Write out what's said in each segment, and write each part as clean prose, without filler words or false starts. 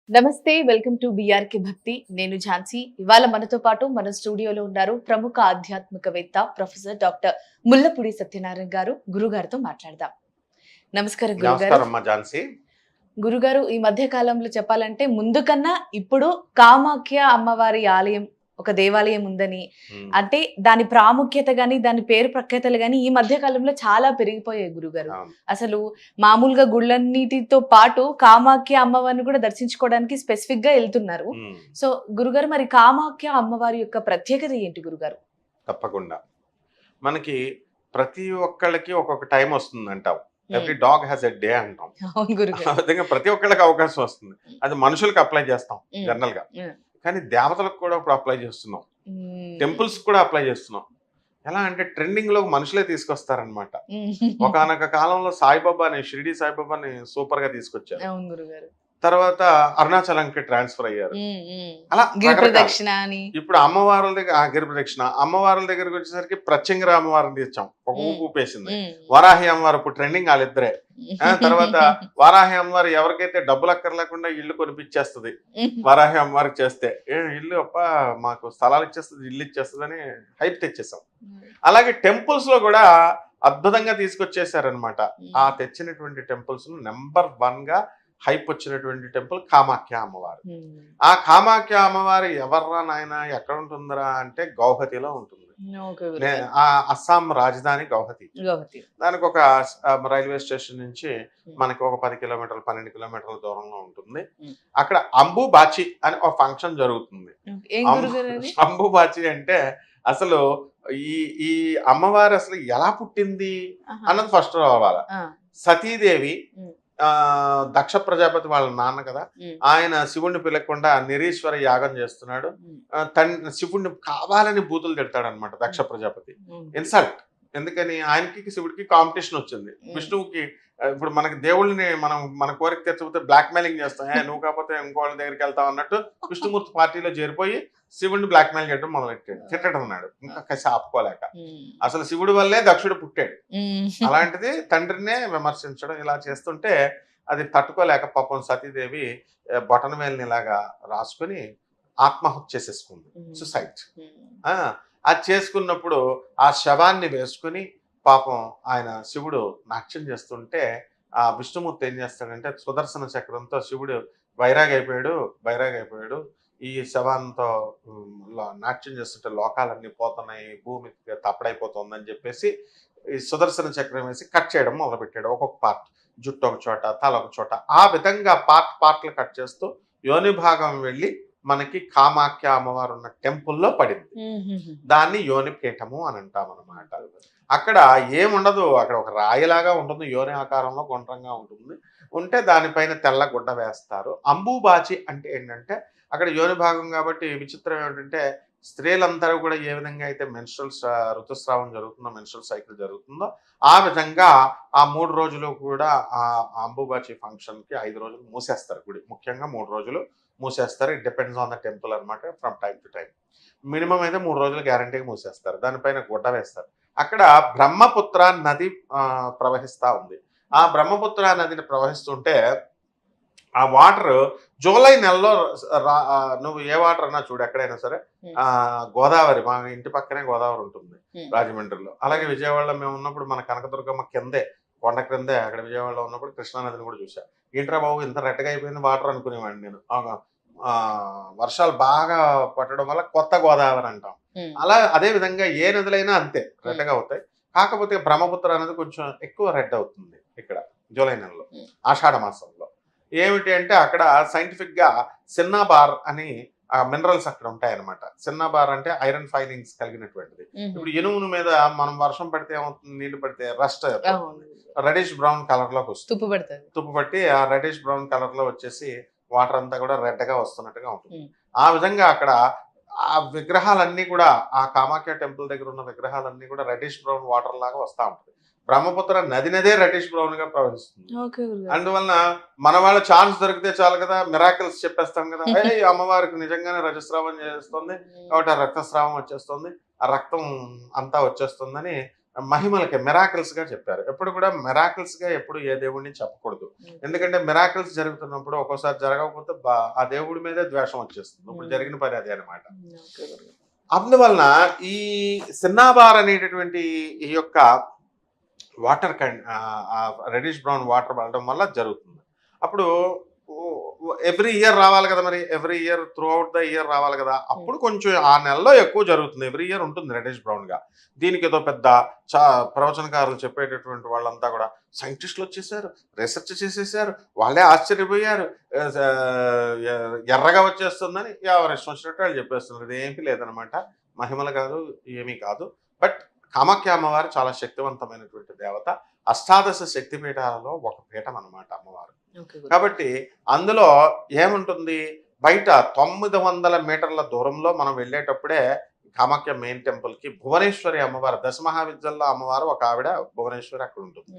నమస్తే welcome to BRK భక్తి. నేను ఝాన్సీ. ఇవాళ మనతో పాటు మన స్టూడియోలో ఉన్నారు ప్రముఖ ఆధ్యాత్మికవేత్త ప్రొఫెసర్ డాక్టర్ ముల్లపూడి సత్యనారాయణ గారు. గురుగారితో మాట్లాడదాం. నమస్కారం గురుగారు. నమస్కారం అమ్మా ఝాన్సీ. గురుగారు, ఈ మధ్య కాలంలో చెప్పాలంటే ముందు కన్నా ఇప్పుడు కామాఖ్య అమ్మవారి ఆలయం ఒక దేవాలయం ఉందని, అంటే దాని ప్రాముఖ్యత గాని దాని పేరు ప్రఖ్యాతలు గాని ఈ మధ్య కాలంలో చాలా పెరిగిపోయాయి గురుగారు. అసలు మామూలుగా గుళ్ళన్నిటితో పాటు కామాఖ్య అమ్మవారిని కూడా దర్శించుకోవడానికి స్పెసిఫిక్ గా వెళ్తున్నారు. సో గురుగారు, మరి కామాఖ్య అమ్మవారి యొక్క ప్రత్యేకత ఏంటి గురుగారు? తప్పకుండా మనకి ప్రతి ఒక్కళ్ళకి ఒక్కొక్క టైం వస్తుంది అంటాం. Every dog has a day అంటాం. ఆ విధంగా ప్రతి ఒక్కళ్ళకి అవకాశం వస్తుంది. అది మనుషులకు అప్లై చేస్తాం జనరల్ గా, కానీ దేవతలకు కూడా ఇప్పుడు అప్లై చేస్తున్నాం, టెంపుల్స్ కూడా అప్లై చేస్తున్నాం. ఎలా అంటే ట్రెండింగ్ లో మనుషులే తీసుకొస్తారనమాట. ఒకనొక కాలంలో సాయిబాబాని, షిరిడి సాయిబాబాని సూపర్ గా తీసుకొచ్చారు. తర్వాత అరుణాచలంకి ట్రాన్స్ఫర్ అయ్యారు. అలా ఇప్పుడు అమ్మవార్ల దగ్గర గిరి ప్రదక్షిణ, అమ్మవార్ల దగ్గరకు వచ్చేసరికి ప్రత్యంగర అమ్మవారిని తెచ్చాం, ఒక ఊపేసింది. వరాహి అమ్మవారు ఇప్పుడు ట్రెండింగ్ వాళ్ళిద్దరే. తర్వాత వారాహి అమ్మవారు ఎవరికైతే డబ్బులు అక్కర్లేకుండా ఇల్లు కొనిపించేస్తుంది, వరాహి అమ్మవారికి చేస్తే ఇల్లు అప్ప మాకు స్థలాలు ఇచ్చేస్తుంది, ఇల్లు ఇచ్చేస్తుంది అని హైప్ తెచ్చేసాం. అలాగే టెంపుల్స్ లో కూడా అద్భుతంగా తీసుకొచ్చేసారనమాట. ఆ తెచ్చినటువంటి టెంపుల్స్ నెంబర్ 1 గా హైప్ వచ్చినటువంటి టెంపుల్ కామాఖ్య అమ్మవారు. ఆ కామాఖ్య అమ్మవారు ఎవర్రా నాయన, ఎక్కడ ఉంటుందిరా అంటే గౌహతిలో ఉంటుంది. ఆ అస్సాం రాజధాని గౌహతి. దానికి ఒక రైల్వే స్టేషన్ నుంచి మనకి ఒక 10 కిలోమీటర్లు 12 కిలోమీటర్ల దూరంలో ఉంటుంది. అక్కడ అంబుబాచి అని ఒక ఫంక్షన్ జరుగుతుంది. అంబుబాచి అంటే అసలు ఈ అమ్మవారు అసలు ఎలా పుట్టింది అన్నది ఫస్ట్ రావాలి. సతీదేవి దక్ష ప్రజాపతి వాళ్ళ నాన్న కదా, ఆయన శివుణ్ణి పిలవకుండా నిరీశ్వర యాగం చేస్తున్నాడు. శివుణ్ణి కావాలని బూతులు తిడతాడు అనమాట దక్ష ప్రజాపతి. ఇన్సల్ట్. ఎందుకని ఆయనకి శివుడికి కాంపిటీషన్ వచ్చింది. విష్ణువుకి ఇప్పుడు మనకి దేవుళ్ళని మన కోరిక తెచ్చకపోతే బ్లాక్ మెయిలింగ్ చేస్తాం, నువ్వు కాకపోతే ఇంకోళ్ళ దగ్గరికి వెళ్తావు అన్నట్టు విష్ణుమూర్తి పార్టీలో చేరిపోయి శివుడిని బ్లాక్ మెయిల్ చేయడం మొదలెట్టాడు. తిట్టడం అన్నాడు, ఇంకా కసి ఆపుకోలేక. అసలు శివుడి వల్లే దక్షుడు పుట్టాడు. అలాంటిది తండ్రినే విమర్శించడం ఇలా చేస్తుంటే అది తట్టుకోలేక పాపం సతీదేవి బొటన వేలిని ఇలాగా రాసుకుని ఆత్మహత్య చేసేసుకుంది, సుసైడ్. అది చేసుకున్నప్పుడు ఆ శవాన్ని వేసుకుని పాపం ఆయన శివుడు నాట్యం చేస్తుంటే ఆ విష్ణుమూర్తి ఏం చేస్తాడంటే సుదర్శన చక్రంతో శివుడు బైరాగ్ అయిపోయాడు, ఈ శవంతో నాట్యం చేస్తుంటే లోకాలన్నీ పోతున్నాయి, భూమి తప్పడైపోతుందని చెప్పేసి ఈ సుదర్శన చక్రం వేసి కట్ చేయడం మొదలుపెట్టాడు. ఒక్కొక్క పార్ట్, జుట్టు ఒక చోట, తల ఒక చోట, ఆ విధంగా పార్ట్లు కట్ చేస్తూ యోని భాగం వెళ్ళి మనకి కామాఖ్య అమ్మవారు ఉన్న టెంపుల్లో పడింది. దాన్ని యోని పీఠము అని అంటాం అన్నమాట. అక్కడ ఏముండదు, అక్కడ ఒక రాయిలాగా ఉంటుంది, యోని ఆకారంలో గుండ్రంగా ఉంటుంది. ఉంటే దానిపైన తెల్ల గుడ్డ వేస్తారు. అంబుబాచి అంటే ఏంటంటే అక్కడ యోని భాగం కాబట్టి విచిత్రం ఏమిటంటే స్త్రీలందరూ కూడా ఏ విధంగా అయితే ఋతుస్రావం జరుగుతుందో, మెన్స్ట్రల్ సైకిల్ జరుగుతుందో ఆ విధంగా ఆ 3 రోజులు కూడా ఆ అంబుబాచి ఫంక్షన్కి 5 రోజులు మూసేస్తారు గుడి. ముఖ్యంగా 3 రోజులు మూసేస్తారు. It depends on the temple అనమాట. From time to time minimum అయితే 3 రోజులు గ్యారంటీగా మూసేస్తారు. దానిపైన గుడ్డ వేస్తారు. అక్కడ బ్రహ్మపుత్ర నది ప్రవహిస్తూ ఉంది. ఆ బ్రహ్మపుత్ర నదిని ప్రవహిస్తుంటే ఆ వాటర్ జూలై నెలలో నువ్వు ఏ వాటర్ అన్నా చూడు, ఎక్కడైనా సరే గోదావరి, మా ఇంటి పక్కనే గోదావరి ఉంటుంది రాజమండ్రిలో. అలాగే విజయవాడలో మేము ఉన్నప్పుడు మన కనకదుర్గమ్మ కిందే, కొండ క్రిందే, అక్కడ విజయవాడలో ఉన్నప్పుడు కృష్ణానదిని కూడా చూసా. ఏంట్రా బాబు ఇంత రెట్టగా అయిపోయింది వాటర్ అనుకునేవాడిని నేను. వర్షాలు బాగా పట్టడం వల్ల కొత్త గోదావరి అంటాం. అలా అదే విధంగా ఏ నదులైనా అంతే రెడ్డగా అవుతాయి. కాకపోతే బ్రహ్మపుత్ర అనేది కొంచెం ఎక్కువ రెడ్ అవుతుంది ఇక్కడ జూలై నెలలో, ఆషాఢ మాసంలో. ఏమిటి అంటే అక్కడ సైంటిఫిక్ గా సిన్నాబార్ అని మినరల్స్ అక్కడ ఉంటాయన్నమాట. సిన్నాబార్ అంటే ఐరన్ ఫైలింగ్స్ కలిగినటువంటిది. ఇప్పుడు ఇనుమును మీద మనం వర్షం పడితే ఏమవుతుంది, నీళ్లు పడితే రస్ట్ రెడిష్ బ్రౌన్ కలర్ లోకి వస్తుంది. తుప్పు పట్టి ఆ రెడిష్ బ్రౌన్ కలర్ లో వచ్చేసి వాటర్ అంతా కూడా రెడ్ గా వస్తున్నట్టుగా ఉంటుంది. ఆ విధంగా అక్కడ ఆ విగ్రహాలన్నీ కూడా, ఆ కామాఖ్య టెంపుల్ దగ్గర ఉన్న విగ్రహాలన్నీ కూడా రెడిష్ బ్రౌన్ వాటర్ లాగా వస్తూ ఉంటుంది. బ్రహ్మపుత్ర నదే రెడిష్ బ్రౌన్ గా ప్రవహిస్తుంది. అందువలన మన వాళ్ళ ఛాన్స్ దొరికితే చాలు కదా, మిరాకిల్స్ చెప్పేస్తాం కదా, అమ్మవారికి నిజంగానే రజస్రావం చేస్తుంది కాబట్టి ఆ రక్తస్రావం వచ్చేస్తుంది, ఆ రక్తం అంతా వచ్చేస్తుందని మహిమలకి మిరాకిల్స్ గా చెప్పారు. ఎప్పుడు కూడా మిరాకిల్స్ గా ఎప్పుడు ఏ దేవుడిని చెప్పకూడదు. ఎందుకంటే మిరాకిల్స్ జరుగుతున్నప్పుడు ఒక్కోసారి జరగకపోతే ఆ దేవుడి మీదే ద్వేషం వచ్చేస్తుంది. ఇప్పుడు జరిగిన పని అదే అనమాట. అందువలన ఈ సిన్నాబార్ అనేటటువంటి ఈ యొక్క వాటర్ రెడిష్ బ్రౌన్ వాటర్ పడడం వల్ల జరుగుతుంది. అప్పుడు ఎవ్రీ ఇయర్ రావాలి కదా, మరి every year through out the year రావాలి కదా, అప్పుడు కొంచెం ఆ నెలలో ఎక్కువ జరుగుతుంది. ఎవ్రీ ఇయర్ ఉంటుంది రెడిష్ బ్రౌన్ గా. దీనికి ఏదో పెద్ద ప్రవచనకారులు చెప్పేటటువంటి వాళ్ళంతా కూడా సైంటిస్టులు వచ్చేసారు, రీసెర్చ్ చేసేసారు, వాళ్ళే ఆశ్చర్యపోయారు, ఎర్రగా వచ్చేస్తుందని ఎవరు ఇష్టం వచ్చినట్టు వాళ్ళు చెప్పేస్తున్నారు. ఇది ఏమీ లేదనమాట, మహిమలు కాదు, ఏమీ కాదు. బట్ కామాఖ్య అమ్మవారు చాలా శక్తివంతమైనటువంటి దేవత. అష్టాదశ శక్తి పీఠాలలో ఒక పీఠం అన్నమాట అమ్మవారు. కాబట్టి అందులో ఏముంటుంది, బయట 900 మీటర్ల దూరంలో మనం వెళ్ళేటప్పుడే కామాఖ్య మెయిన్ టెంపుల్ కి భువనేశ్వరి అమ్మవారు, దశమహావిద్యల్లో అమ్మవారు ఒక ఆవిడ భువనేశ్వరి అక్కడ ఉంటుంది.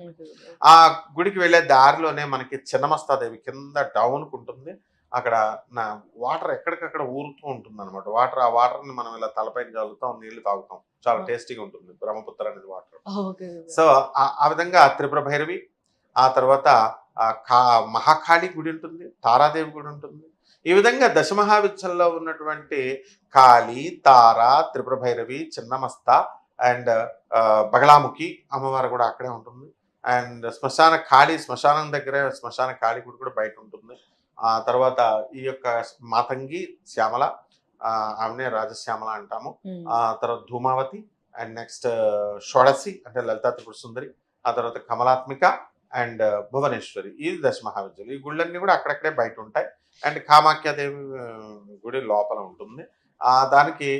ఆ గుడికి వెళ్ళే దారిలోనే మనకి చిన్నమస్తాదేవి కింద డౌన్ కు ఉంటుంది. అక్కడ నా వాటర్ ఎక్కడికక్కడ ఊరుతూ ఉంటుంది అనమాట. ఆ వాటర్ ని మనం ఇలా తలపైన చల్లుతాం, నీళ్లు తాగుతాం, చాలా టేస్టీగా ఉంటుంది బ్రహ్మపుత్ర అనేది వాటర్. సో ఆ విధంగా త్రిపుర భైరవి, ఆ తర్వాత మహాకాళి గుడి ఉంటుంది, తారాదేవి గుడి ఉంటుంది. ఈ విధంగా దశమహావిద్యల్లో ఉన్నటువంటి కాళి, తార, త్రిపుర భైరవి, చిన్నమస్త అండ్ బగళాముఖి అమ్మవారు కూడా అక్కడే ఉంటుంది. అండ్ శ్మశానం దగ్గరే శ్మశాన కాళి గుడి కూడా బయట ఉంటుంది. ఆ తర్వాత ఈ యొక్క మాతంగి శ్యామల, ఆమెనే రాజశ్యామల అంటాము. ఆ తర్వాత ధూమావతి అండ్ నెక్స్ట్ షోడసి అంటే లలితా త్రిపుర సుందరి, ఆ తర్వాత కమలాత్మిక అండ్ భువనేశ్వరి. ఈ దశమహావిద్యలు, ఈ గుళ్ళన్నీ కూడా అక్కడక్కడే బయట ఉంటాయి. అండ్ కామాఖ్యాదేవి గుడి లోపల ఉంటుంది. దానికి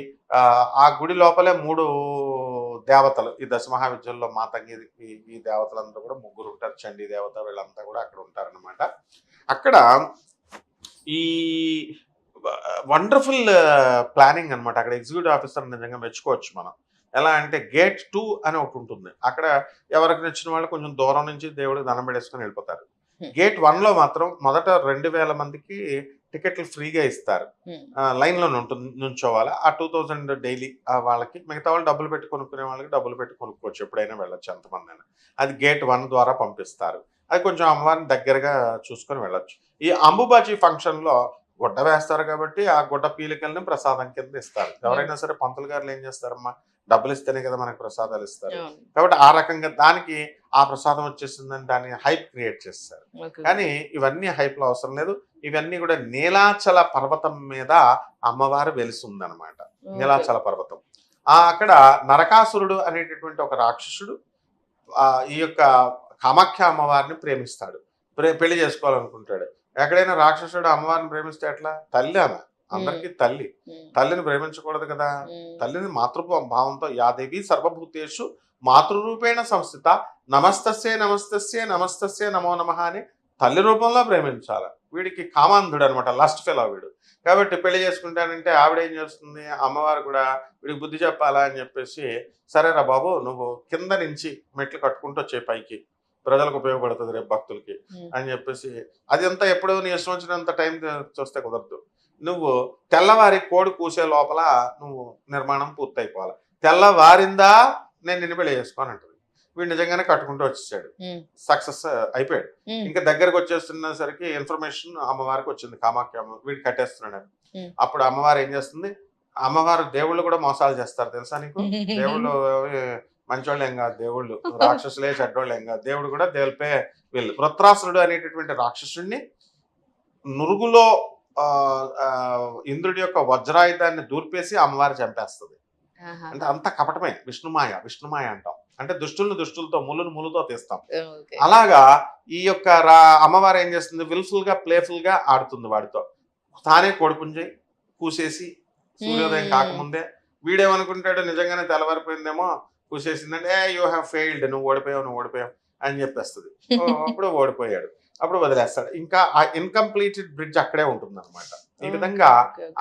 ఆ గుడి లోపలే 3 దేవతలు, ఈ దశమహావిద్యల్లో మాతంగి ఈ దేవతలంతా కూడా 3 ఉంటారు. చండీ దేవత వీళ్ళంతా కూడా అక్కడ ఉంటారనమాట. అక్కడ ఈ వండర్ఫుల్ ప్లానింగ్ అనమాట. అక్కడ ఎగ్జిక్యూటివ్ ఆఫీసర్ నిజంగా మెచ్చుకోవచ్చు మనం. ఎలా అంటే గేట్ 2 అని ఒకటి ఉంటుంది. అక్కడ ఎవరికి నచ్చిన వాళ్ళు కొంచెం దూరం నుంచి దేవుడికి దండం పెట్టేసుకొని వెళ్ళిపోతారు. గేట్ 1 లో మాత్రం మొదట 2000 మందికి టికెట్లు ఫ్రీగా ఇస్తారు. లైన్ లో నుంచోవాలి. ఆ 2000 డైలీ వాళ్ళకి, మిగతా వాళ్ళు డబ్బులు పెట్టి కొనుక్కునే వాళ్ళకి డబ్బులు పెట్టి కొనుక్కోవచ్చు, ఎప్పుడైనా వెళ్ళొచ్చు, ఎంతమంది అయినా. అది గేట్ 1 ద్వారా పంపిస్తారు. అది కొంచెం అమ్మవారిని దగ్గరగా చూసుకొని వెళ్ళొచ్చు. ఈ అంబుబాచి ఫంక్షన్ లో గుడ్డ వేస్తారు కాబట్టి ఆ గుడ్డ పీలికల్ని ప్రసాదం కింద ఇస్తారు. ఎవరైనా సరే పంతులు గారు ఏం చేస్తారమ్మా, డబ్బులు ఇస్తేనే కదా మనకు ప్రసాదాలు ఇస్తారు. కాబట్టి ఆ రకంగా దానికి ఆ ప్రసాదం వచ్చేసిందని దాన్ని హైప్ క్రియేట్ చేస్తారు. కానీ ఇవన్నీ హైప్ లో అవసరం లేదు. ఇవన్నీ కూడా నీలాచల పర్వతం మీద అమ్మవారు వెలిసిందనమాట. నీలాచల పర్వతం అక్కడ నరకాసురుడు అనేటటువంటి ఒక రాక్షసుడు ఈ యొక్క కామాఖ్య అమ్మవారిని ప్రేమిస్తాడు, పెళ్లి చేసుకోవాలనుకుంటాడు. ఎక్కడైనా రాక్షసుడు అమ్మవారిని ప్రేమిస్తే ఎట్లా? తల్లి ఆమె, అందరికీ తల్లి. తల్లిని ప్రేమించకూడదు కదా. తల్లిని మాతృభావంతో యాదేవి సర్వభూతేషు మాతృరూపేణ సంస్థిత నమస్తస్యే నమస్తస్యే నమస్తస్యే నమో నమః అని తల్లి రూపంలో ప్రేమించాలి. వీడికి కామాంధుడు అనమాట, లస్ట్ ఫెలో వీడు. కాబట్టి పెళ్లి చేసుకుంటానంటే ఆవిడ ఏం చేస్తుంది, అమ్మవారు కూడా వీడికి బుద్ధి చెప్పాలా అని చెప్పేసి, సరేరా బాబు నువ్వు కింద నుంచి మెట్లు కట్టుకుంటూ వచ్చే పైకి, ప్రజలకు ఉపయోగపడుతుంది రేపు భక్తులకి అని చెప్పేసి, అది అంతా ఎప్పుడో నీ ఇష్టం వచ్చినంత టైం చూస్తే కుదరదు. నువ్వు తెల్లవారి కోడి కూసే లోపల నువ్వు నిర్మాణం పూర్తయిపోవాలి. తెల్లవారిందా నేను నిన్ను పెళ్లి చేసుకోని అంటుంది. వీడు నిజంగానే కట్టుకుంటూ వచ్చేసాడు, సక్సెస్ అయిపోయాడు. ఇంకా దగ్గరకు వచ్చేస్తున్నసరికి ఇన్ఫర్మేషన్ అమ్మవారికి వచ్చింది, కామాఖ్య అమ్మ వీడు కట్టేస్తున్నాడు. అప్పుడు అమ్మవారు ఏం చేస్తుంది, అమ్మవారు దేవుళ్ళు కూడా మోసాలు చేస్తారు తెలుసా నీకు. దేవుళ్ళు మంచోళ్ళు ఏం కాదు, దేవుళ్ళు రాక్షసులే చెడ్డోళ్ళు ఏం కాదు. దేవుడు కూడా దేవుళ్ళపై వీళ్ళు వృత్రాసురుడు అనేటటువంటి రాక్షసుడిని నురుగులో ఇంద్రుడి యొక్క వజ్రాయుధాన్ని దూర్పేసి అమ్మవారు చంపేస్తుంది. అంటే అంత కపటమే, విష్ణుమాయ అంటాం. అంటే దుష్టులతో ముళ్ళుతో తీస్తాం. అలాగా ఈ యొక్క అమ్మవారు ఏం చేస్తుంది, విల్ఫుల్ గా ప్లేఫుల్ గా ఆడుతుంది వాడితో. తానే కోడిపుంజై కూసేసి సూర్యోదయం కాకముందే వీడేమనుకుంటాడు, నిజంగానే తెల్లవారిపోయిందేమో కూసేసిందంటే యూ హ్యావ్ ఫెయిల్డ్, నువ్వు ఓడిపోయావు అని చెప్పేస్తుంది. అప్పుడు ఓడిపోయాడు, అప్పుడు వదిలేస్తాడు. ఇంకా ఆ ఇన్కంప్లీటెడ్ బ్రిడ్జ్ అక్కడే ఉంటుంది అనమాట. ఈ విధంగా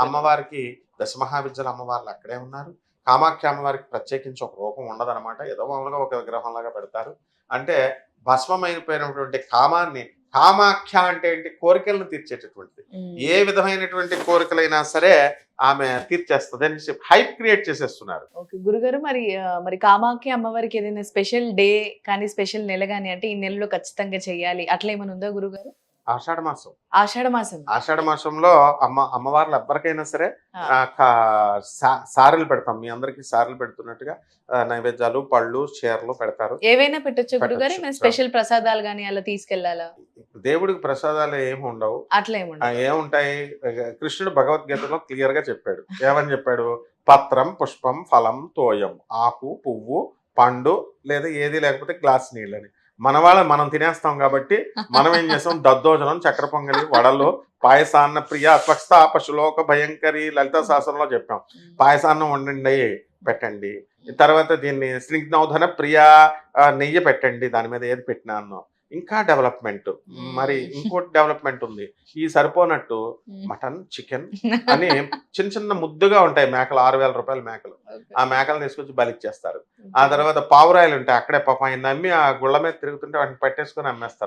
అమ్మవారికి దశమహావిద్యల అమ్మవార్లు అక్కడే ఉన్నారు. కామాఖ్య అమ్మవారికి ప్రత్యేకించి ఒక రూపం ఉండదన్నమాట. ఏదో మామూలుగా ఒక విగ్రహంలాగా పెడతారు. అంటే భస్మమైపోయినటువంటి కామాన్ని కామాఖ్య అంటే ఏంటి? కోరికలను తీర్చేటటువంటిది. ఏ విధమైనటువంటి కోరికలైనా సరే ఆమె తీర్చేస్తుంది అని చెప్పి హైప్ క్రియేట్ చేసేస్తున్నారు. ఓకే గురుగారు, మరి కామాఖ్య అమ్మవారికి ఏదైనా స్పెషల్ డే కానీ స్పెషల్ నెల కానీ, అంటే ఈ నెలలో ఖచ్చితంగా చెయ్యాలి అట్లా ఏమైనా ఉందా గురుగారు? ఆషాఢ మాసం. ఆషాఢ మాసం. ఆషాఢ మాసంలో అమ్మవార్లు ఎవ్వరికైనా సరే సారెలు పెడతాం. మీ అందరికి సారెలు పెడుతున్నట్టుగా నైవేద్యాలు, పళ్ళు, చీరలు పెడతారు. ఏవైనా పెట్టొచ్చు గురుగారు? స్పెషల్ ప్రసాదాలు గానీ అలా తీసుకెళ్లాలా? దేవుడికి ప్రసాదాలు ఏమి ఉండవు. అట్లా ఏముంటాయి? కృష్ణుడు భగవద్గీతలో క్లియర్ గా చెప్పాడు. ఏమని చెప్పాడు? పత్రం, పుష్పం, ఫలం, తోయం, ఆకు, పువ్వు, పండు, లేదా ఏది లేకపోతే గ్లాస్ నీళ్ళని. మనం తినేస్తాం కాబట్టి మనం ఏం చేస్తాం? దద్దోజనం, చక్కెర పొంగలి, వడలు, పాయసాన్న ప్రియ అస్వస్థ పశులోక భయంకరి లలిత శాసనంలో చెప్పాం. పాయసాన్నం వండండి, పెట్టండి. తర్వాత దీన్ని స్నిగ్ధౌధన ప్రియ నెయ్యి పెట్టండి, దాని మీద ఏది పెట్టినా అన్నాం. ఇంకా డెవలప్మెంట్, మరి ఇంకోటి డెవలప్మెంట్ ఉంది. ఈ సరిపోనట్టు మటన్, చికెన్ అని చిన్న చిన్న ముద్దుగా ఉంటాయి మేకలు, 6,000 రూపాయల మేకలు. ఆ మేకలు తీసుకొచ్చి బలిచ్చేస్తారు. ఆ తర్వాత పావురాయలు ఉంటాయి అక్కడే, పాపం ఆయన నమ్మి ఆ గుళ్ళ మీద తిరుగుతుంటే వాటిని పట్టేసుకొని అమ్మేస్తారు.